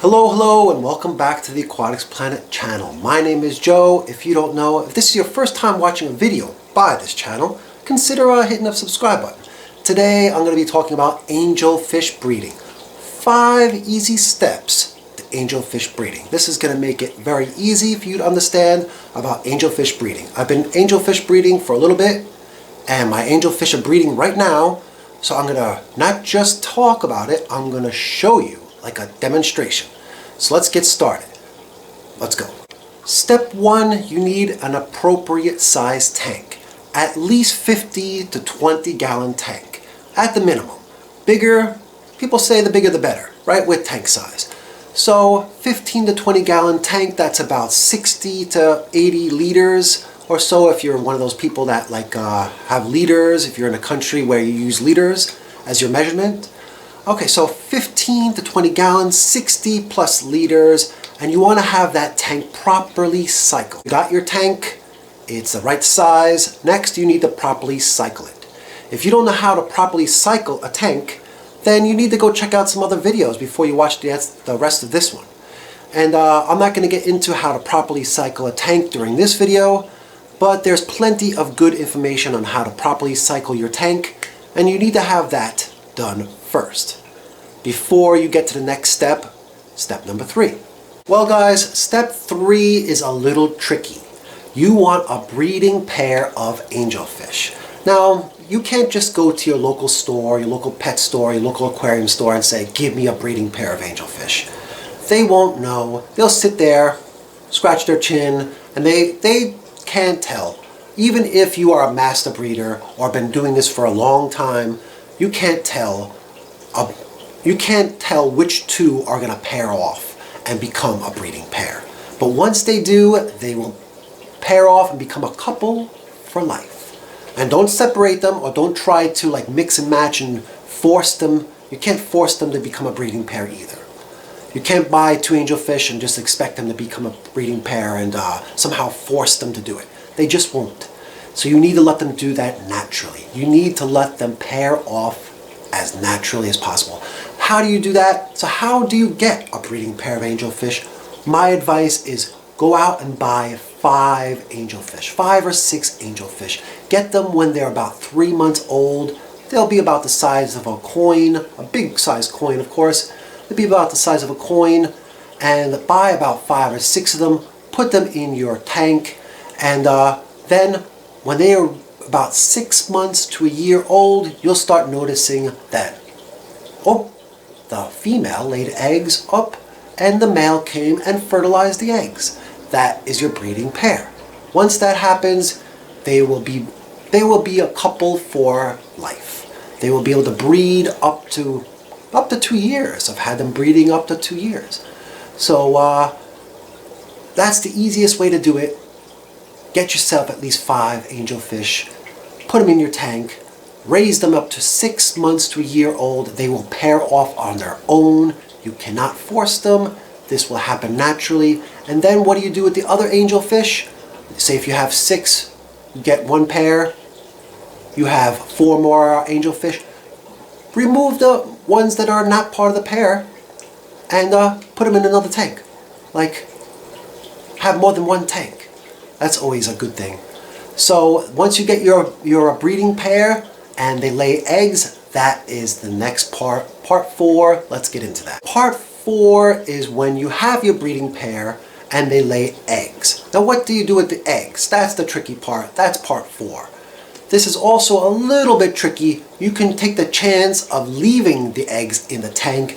Hello, and welcome back to the Aquatics Planet channel. My name is Joe. If you don't know, if this is your first time watching a video by this channel, consider hitting the subscribe button. Today, I'm going to be talking about angelfish breeding. 5 easy steps to angelfish breeding. This is going to make it very easy for you to understand about angelfish breeding. I've been angelfish breeding for a little bit, and my angelfish are breeding right now. So I'm going to not just talk about it, I'm going to show you like a demonstration. So let's get started. Let's go. Step 1, you need an appropriate size tank. At least 50 to 20 gallon tank at the minimum. Bigger, people say the bigger the better, right, with tank size. So 15 to 20 gallon tank, that's about 60 to 80 liters or so if you're one of those people that have liters, if you're in a country where you use liters as your measurement. Okay, so 15 to 20 gallons, 60 plus liters, and you want to have that tank properly cycled. You got your tank, it's the right size. Next, you need to properly cycle it. If you don't know how to properly cycle a tank, then you need to go check out some other videos before you watch the rest of this one. And I'm not going to get into how to properly cycle a tank during this video, but there's plenty of good information on how to properly cycle your tank, and you need to have that done first before you get to the next step, step number 3. Well guys, step 3 is a little tricky. You want a breeding pair of angelfish. Now, you can't just go to your local store, your local pet store, your local aquarium store and say, give me a breeding pair of angelfish. They won't know. They'll sit there, scratch their chin, and they can't tell. Even if you are a master breeder or been doing this for a long time, you can't tell which two are going to pair off and become a breeding pair. But once they do, they will pair off and become a couple for life. And don't separate them, or don't try to mix and match and force them. You can't force them to become a breeding pair either. You can't buy 2 angelfish and just expect them to become a breeding pair and somehow force them to do it. They just won't. So you need to let them do that naturally. You need to let them pair off as naturally as possible. How do you do that? So how do you get a breeding pair of angelfish? My advice is go out and buy 5 angelfish, 5 or 6 angelfish. Get them when they're about 3 months old. They'll be about the size of a coin, a big size coin of course. They'll be about the size of a coin, and buy about 5 or 6 of them, put them in your tank, and then when they are about 6 months to a year old, you'll start noticing that, oh, the female laid eggs up and the male came and fertilized the eggs. That is your breeding pair. Once that happens, they will be a couple for life. They will be able to breed up to 2 years. I've had them breeding up to 2 years. So that's the easiest way to do it. Get yourself at least 5 angelfish, put them in your tank, raise them up to 6 months to a year old. They will pair off on their own. You cannot force them. This will happen naturally. And then what do you do with the other angelfish? Say if you have 6, you get 1 pair. You have 4 more angelfish. Remove the ones that are not part of the pair and put them in another tank. Have more than 1 tank. That's always a good thing. So once you get your breeding pair and they lay eggs, that is the next part. Part 4, let's get into that. Part 4 is when you have your breeding pair and they lay eggs. Now what do you do with the eggs? That's the tricky part. That's part 4. This is also a little bit tricky. You can take the chance of leaving the eggs in the tank,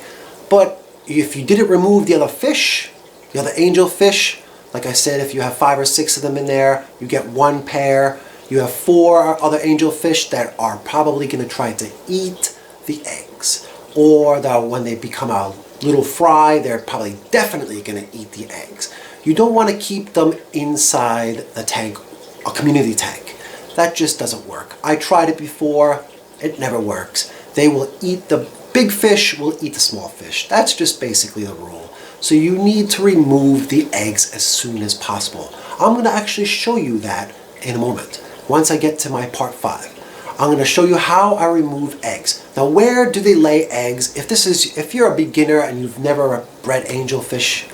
but if you didn't remove the other fish, the other angelfish, like I said, if you have 5 or 6 of them in there, you get 1 pair. You have 4 other angelfish that are probably going to try to eat the eggs. Or when they become a little fry, they're probably definitely going to eat the eggs. You don't want to keep them inside the tank, a community tank. That just doesn't work. I tried it before. It never works. They will eat, the big fish will eat the small fish. That's just basically the rule. So you need to remove the eggs as soon as possible. I'm going to actually show you that in a moment, once I get to my part 5. I'm going to show you how I remove eggs. Now, where do they lay eggs? If you're a beginner and you've never bred angelfish,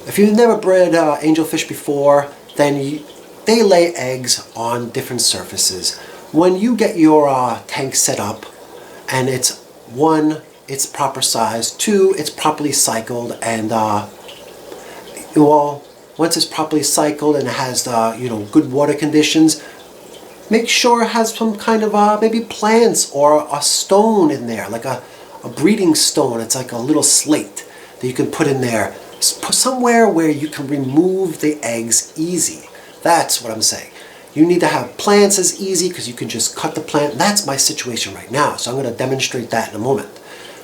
if you've never bred angelfish before, then they lay eggs on different surfaces. When you get your tank set up, and it's one, it's proper size, two, it's properly cycled, and well, once it's properly cycled and it has good water conditions, make sure it has some kind of maybe plants or a stone in there, like a breeding stone. It's like a little slate that you can put in there, somewhere where you can remove the eggs easy. That's what I'm saying. You need to have plants as easy because you can just cut the plant. That's my situation right now, so I'm going to demonstrate that in a moment.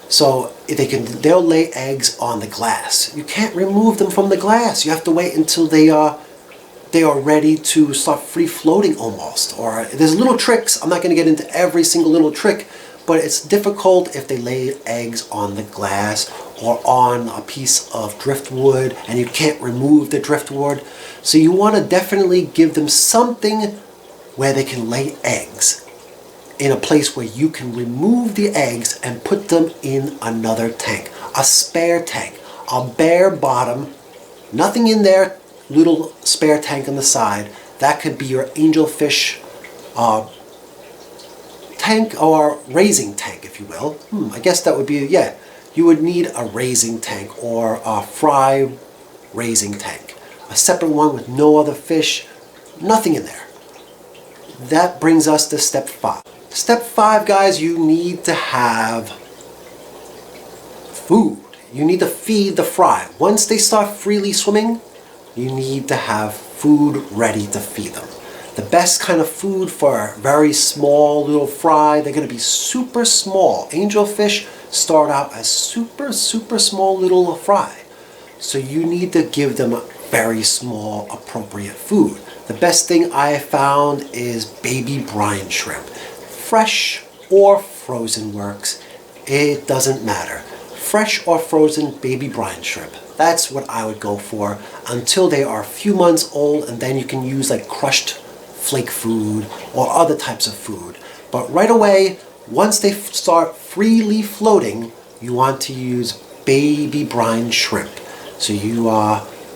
So they'll lay eggs on the glass. You can't remove them from the glass. You have to wait until they are ready to start free floating almost. Or there's little tricks. I'm not going to get into every single little trick, but it's difficult if they lay eggs on the glass or on a piece of driftwood and you can't remove the driftwood. So you want to definitely give them something where they can lay eggs, in a place where you can remove the eggs and put them in another tank, a spare tank, a bare bottom, nothing in there, little spare tank on the side. That could be your angelfish tank or raising tank, if you will. I guess that would be, yeah, you would need a raising tank or a fry raising tank, a separate one with no other fish, nothing in there. That brings us to step 5. Step 5, guys, you need to have food. You need to feed the fry. Once they start freely swimming, you need to have food ready to feed them. The best kind of food for a very small little fry, they're going to be super small. Angelfish start out as super small little fry. So you need to give them very small, appropriate food. The best thing I found is baby brine shrimp. Fresh or frozen works. It doesn't matter. Fresh or frozen baby brine shrimp. That's what I would go for until they are a few months old, and then you can use like crushed flake food or other types of food. But right away, once they start freely floating, you want to use baby brine shrimp. So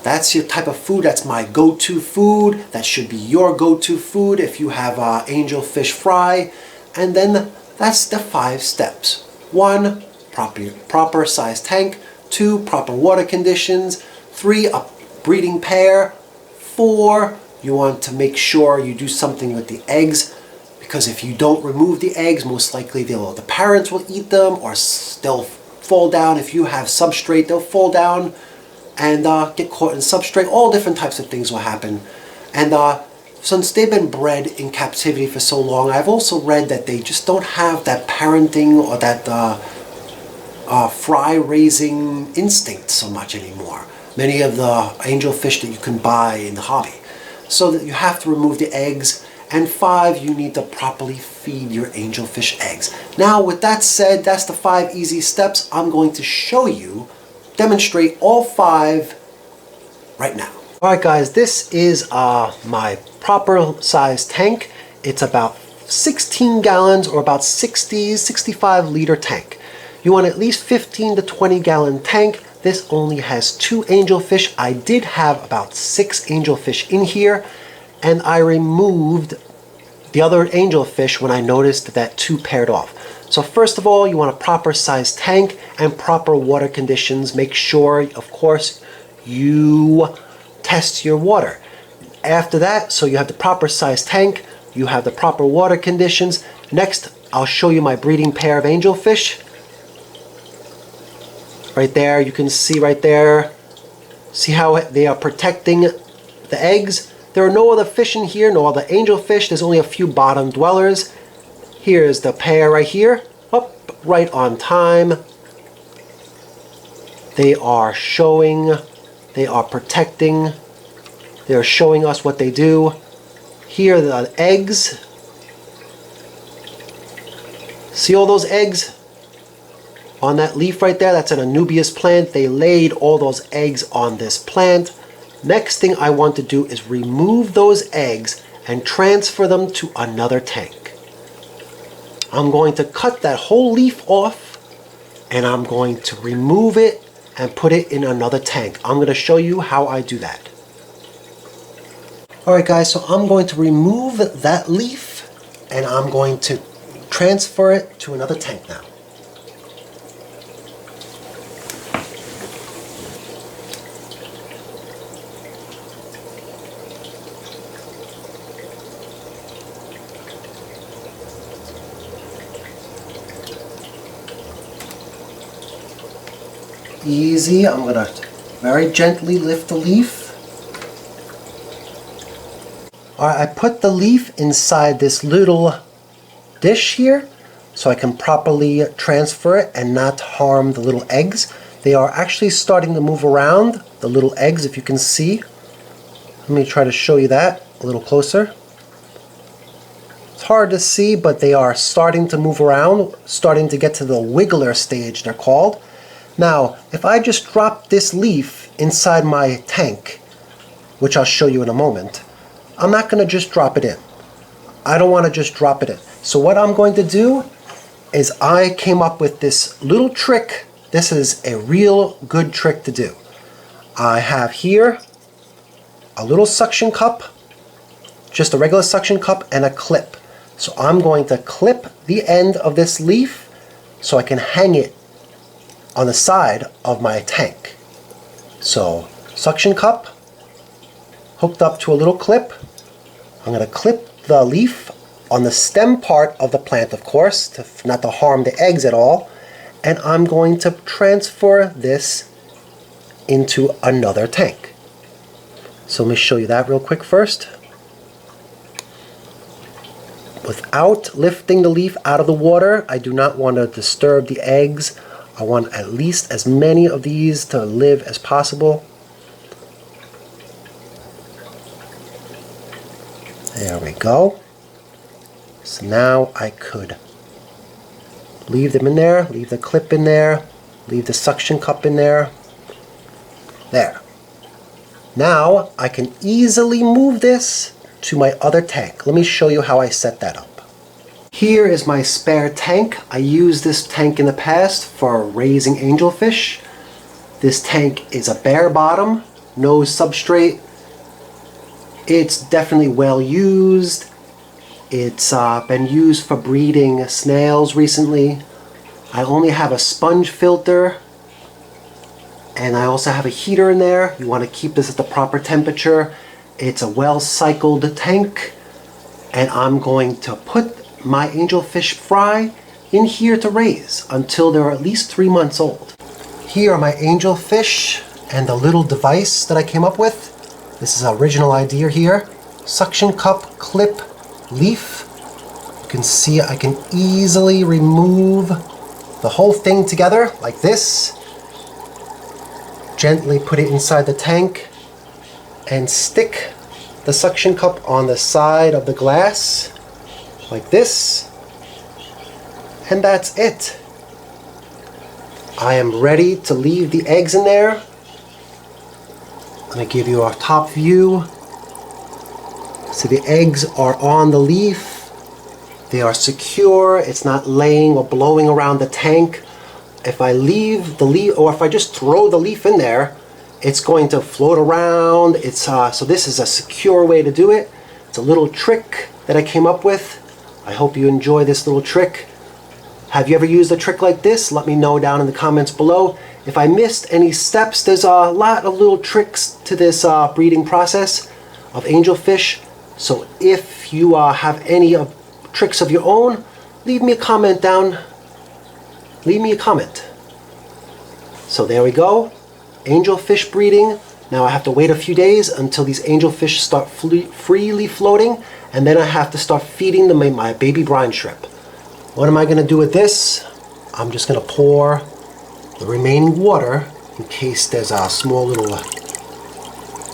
that's your type of food. That's my go-to food. That should be your go-to food if you have angelfish fry. And then that's the 5 steps. 1, proper size tank. 2, proper water conditions. 3, a breeding pair. 4, you want to make sure you do something with the eggs, because if you don't remove the eggs, most likely the parents will eat them, or they'll fall down. If you have substrate, they'll fall down and get caught in substrate. All different types of things will happen. And since they've been bred in captivity for so long, I've also read that they just don't have that parenting or that fry raising instinct so much anymore. Many of the angelfish that you can buy in the hobby. So that you have to remove the eggs. And 5, you need to properly feed your angelfish eggs. Now, with that said, that's the 5 easy steps. I'm going to show you, demonstrate all 5 right now. Alright guys, this is my proper size tank. It's about 16 gallons or about 65 liter tank. You want at least 15 to 20 gallon tank. This only has 2 angelfish. I did have about 6 angelfish in here, and I removed the other angelfish when I noticed that 2 paired off. So first of all, you want a proper size tank and proper water conditions. Make sure, of course, you test your water. After that, so you have the proper size tank, you have the proper water conditions. Next, I'll show you my breeding pair of angelfish. Right there, you can see right there. See how they are protecting the eggs? There are no other fish in here, no other angelfish. There's only a few bottom dwellers. Here's the pair right here. Up, right on time. They are showing, they are protecting. They are showing us what they do. Here are the eggs. See all those eggs on that leaf right there? That's an Anubias plant. They laid all those eggs on this plant. Next thing I want to do is remove those eggs and transfer them to another tank. I'm going to cut that whole leaf off, and I'm going to remove it and put it in another tank. I'm going to show you how I do that. Alright guys, so I'm going to remove that leaf and I'm going to transfer it to another tank now. Easy, I'm going to very gently lift the leaf. Alright, I put the leaf inside this little dish here so I can properly transfer it and not harm the little eggs. They are actually starting to move around, the little eggs, if you can see. Let me try to show you that a little closer. It's hard to see, but they are starting to move around, starting to get to the wiggler stage, they're called. Now, if I just drop this leaf inside my tank, which I'll show you in a moment, I'm not going to just drop it in. I don't want to just drop it in. So what I'm going to do is I came up with this little trick. This is a real good trick to do. I have here a little suction cup, just a regular suction cup, and a clip. So I'm going to clip the end of this leaf so I can hang it on the side of my tank. So suction cup hooked up to a little clip. I'm going to clip the leaf on the stem part of the plant, of course, not to harm the eggs at all, and I'm going to transfer this into another tank. So let me show you that real quick first. Without lifting the leaf out of the water, I do not want to disturb the eggs. I want at least as many of these to live as possible. There we go. So now I could leave them in there, leave the clip in there, leave the suction cup in there. There. Now I can easily move this to my other tank. Let me show you how I set that up. Here is my spare tank. I used this tank in the past for raising angelfish. This tank is a bare bottom, no substrate. It's definitely well used. It's been used for breeding snails recently. I only have a sponge filter, and I also have a heater in there. You want to keep this at the proper temperature. It's a well cycled tank, and I'm going to put my angelfish fry in here to raise until they're at least 3 months old. Here are my angelfish and the little device that I came up with. This is an original idea here. Suction cup, clip, leaf. You can see I can easily remove the whole thing together like this. Gently put it inside the tank and stick the suction cup on the side of the glass like this, and that's it. I am ready to leave the eggs in there. I'm going to give you a top view. So the eggs are on the leaf. They are secure. It's not laying or blowing around the tank. If I leave the leaf, or if I just throw the leaf in there, it's going to float around. So this is a secure way to do it. It's a little trick that I came up with. I hope you enjoy this little trick. Have you ever used a trick like this? Let me know down in the comments below. If I missed any steps, there's a lot of little tricks to this breeding process of angelfish. So if you have any tricks of your own, leave me a comment down. Leave me a comment. So there we go. Angelfish breeding. Now I have to wait a few days until these angelfish start freely floating, and then I have to start feeding them my baby brine shrimp. What am I going to do with this? I'm just going to pour the remaining water, in case there's a small little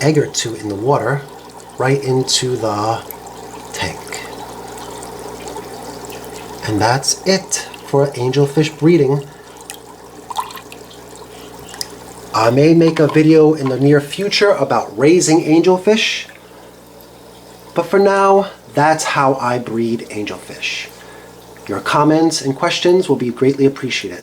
egg or two in the water, right into the tank. And that's it for angelfish breeding. I may make a video in the near future about raising angelfish, but for now, that's how I breed angelfish. Your comments and questions will be greatly appreciated.